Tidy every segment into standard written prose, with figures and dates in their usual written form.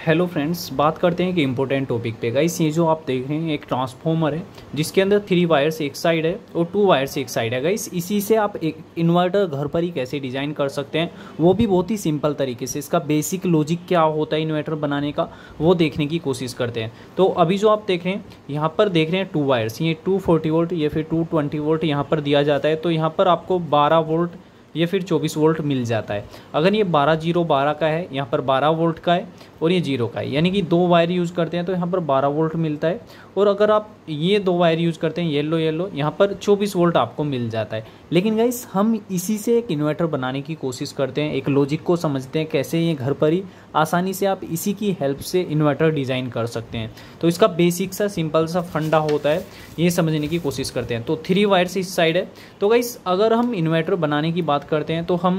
Hello friends, बात करते हैं कि इम्पोर्टेंट टॉपिक पे। गाइस, ये जो आप देख रहे हैं एक ट्रांसफॉर्मर है जिसके अंदर 3 वायर्स एक साइड है और 2 वायर्स एक साइड है। गाइस, इसी से आप एक इन्वर्टर घर पर ही कैसे डिज़ाइन कर सकते हैं, वो भी बहुत ही सिंपल तरीके से। इसका बेसिक लॉजिक क्या होता है इन्वर्टर बनाने का, वो देखने की कोशिश करते हैं। तो अभी जो आप देख रहे हैं यहाँ पर देख रहे हैं 2 वायर्स, ये 240 वोल्ट या फिर 220 वोल्ट यहाँ पर दिया जाता है। तो यहाँ पर आपको 12 वोल्ट या फिर 24 वोल्ट मिल जाता है। अगर ये 12 का है, यहाँ पर 12 वोल्ट का है और ये 0 का है, यानी कि 2 वायर यूज़ करते हैं तो यहाँ पर 12 वोल्ट मिलता है। और अगर आप ये 2 वायर यूज़ करते हैं येलो यहाँ पर 24 वोल्ट आपको मिल जाता है। लेकिन गाइस, हम इसी से एक इन्वर्टर बनाने की कोशिश करते हैं, एक लॉजिक को समझते हैं कैसे ये घर पर ही आसानी से आप इसी की हेल्प से इन्वर्टर डिज़ाइन कर सकते हैं। तो इसका बेसिक सा सिंपल सा फंडा होता है, ये समझने की कोशिश करते हैं। तो 3 वायर्स इस साइड है। तो गाइस, अगर हम इन्वर्टर बनाने की बात करते हैं तो हम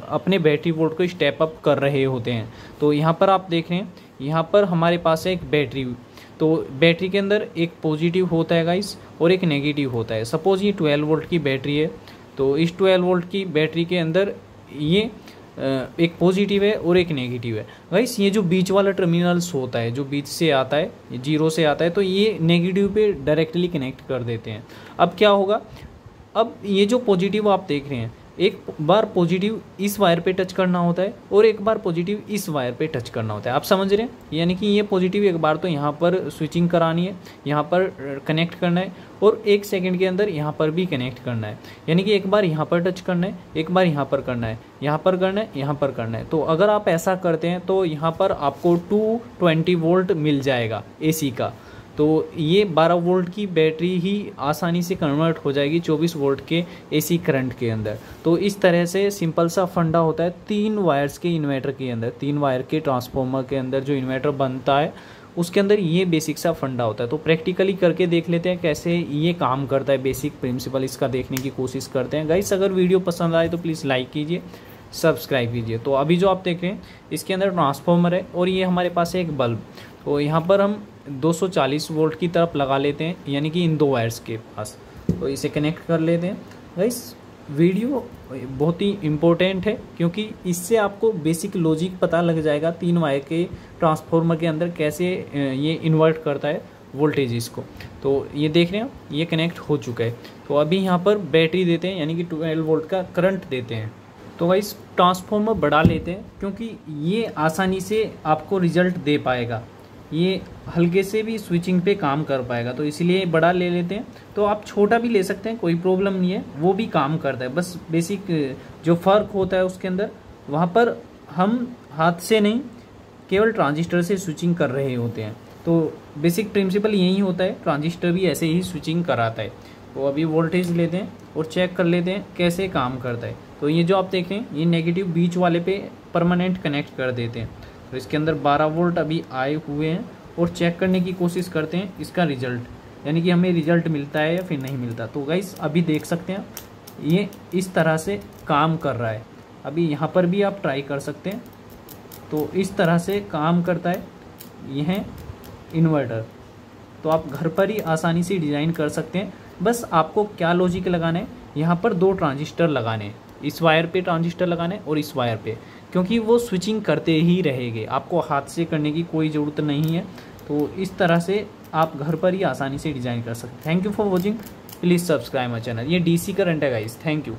अपने बैटरी वोल्ट को स्टेप अप कर रहे होते हैं। तो यहाँ पर आप देख रहे हैं, यहाँ पर हमारे पास है एक बैटरी। तो बैटरी के अंदर एक पॉजिटिव होता है गाइस और एक नेगेटिव होता है। सपोज ये 12 वोल्ट की बैटरी है, तो इस 12 वोल्ट की बैटरी के अंदर ये एक पॉजिटिव है और एक नेगेटिव है। गाइस, ये जो बीच वाला टर्मिनल्स होता है, जो बीच से आता है, 0 से आता है, तो ये नेगेटिव पे डायरेक्टली कनेक्ट कर देते हैं। अब क्या होगा, अब ये जो पॉजिटिव आप देख रहे हैं, एक बार पॉजिटिव इस वायर पे टच करना होता है और एक बार पॉजिटिव इस वायर पे टच करना होता है। आप समझ रहे हैं, यानी कि ये पॉजिटिव एक बार तो यहाँ पर स्विचिंग करानी है, यहाँ पर कनेक्ट करना है और 1 सेकंड के अंदर यहाँ पर भी कनेक्ट करना है। यानी कि एक बार यहाँ पर टच करना है, एक बार यहाँ पर करना है, यहाँ पर करना है, यहाँ पर करना है। तो अगर आप ऐसा करते हैं तो यहाँ पर आपको 220 वोल्ट मिल जाएगा एसी का। तो ये 12 वोल्ट की बैटरी ही आसानी से कन्वर्ट हो जाएगी 24 वोल्ट के एसी करंट के अंदर। तो इस तरह से सिंपल सा फंडा होता है 3 वायर्स के इन्वर्टर के अंदर, 3 वायर के ट्रांसफार्मर के अंदर जो इन्वर्टर बनता है उसके अंदर ये बेसिक सा फंडा होता है। तो प्रैक्टिकली करके देख लेते हैं कैसे ये काम करता है, बेसिक प्रिंसिपल इसका देखने की कोशिश करते हैं। गाइस, अगर वीडियो पसंद आए तो प्लीज़ लाइक कीजिए, सब्सक्राइब कीजिए। तो अभी जो आप देख रहे हैं इसके अंदर ट्रांसफार्मर है और ये हमारे पास है एक बल्ब। तो यहाँ पर हम 240 वोल्ट की तरफ लगा लेते हैं, यानी कि इन 2 वायर्स के पास। तो इसे कनेक्ट कर लेते हैं। गाइस, वीडियो बहुत ही इम्पोर्टेंट है क्योंकि इससे आपको बेसिक लॉजिक पता लग जाएगा 3 वायर के ट्रांसफार्मर के अंदर कैसे ये इन्वर्ट करता है वोल्टेज इसको। तो ये देख रहे हैं, ये कनेक्ट हो चुका है। तो अभी यहाँ पर बैटरी देते हैं, यानी कि 12 वोल्ट का करंट देते हैं। तो गाइस, ट्रांसफार्मर बढ़ा लेते हैं क्योंकि ये आसानी से आपको रिजल्ट दे पाएगा, ये हल्के से भी स्विचिंग पे काम कर पाएगा, तो इसलिए बड़ा ले लेते हैं। तो आप छोटा भी ले सकते हैं, कोई प्रॉब्लम नहीं है, वो भी काम करता है। बस बेसिक जो फ़र्क होता है उसके अंदर, वहाँ पर हम हाथ से नहीं केवल ट्रांजिस्टर से स्विचिंग कर रहे होते हैं। तो बेसिक प्रिंसिपल यही होता है, ट्रांजिस्टर भी ऐसे ही स्विचिंग कराता है। तो अभी वोल्टेज लेते हैं और चेक कर लेते हैं कैसे काम करता है। तो ये जो आप देखें, ये नेगेटिव बीच वाले पे परमानेंट कनेक्ट कर देते हैं। तो इसके अंदर 12 वोल्ट अभी आए हुए हैं और चेक करने की कोशिश करते हैं इसका रिजल्ट, यानी कि हमें रिजल्ट मिलता है या फिर नहीं मिलता। तो गाइस, अभी देख सकते हैं ये इस तरह से काम कर रहा है। अभी यहाँ पर भी आप ट्राई कर सकते हैं। तो इस तरह से काम करता है यह इन्वर्टर। तो आप घर पर ही आसानी से डिज़ाइन कर सकते हैं। बस आपको क्या लॉजिक लगाना है, यहाँ पर 2 ट्रांजिस्टर लगाने हैं, इस वायर पे ट्रांजिस्टर लगाने और इस वायर पे, क्योंकि वो स्विचिंग करते ही रहेंगे, आपको हाथ से करने की कोई ज़रूरत नहीं है। तो इस तरह से आप घर पर ही आसानी से डिज़ाइन कर सकते हैं। Thank you for watching, please subscribe my channel. ये DC करंट है गाइस, थैंक यू।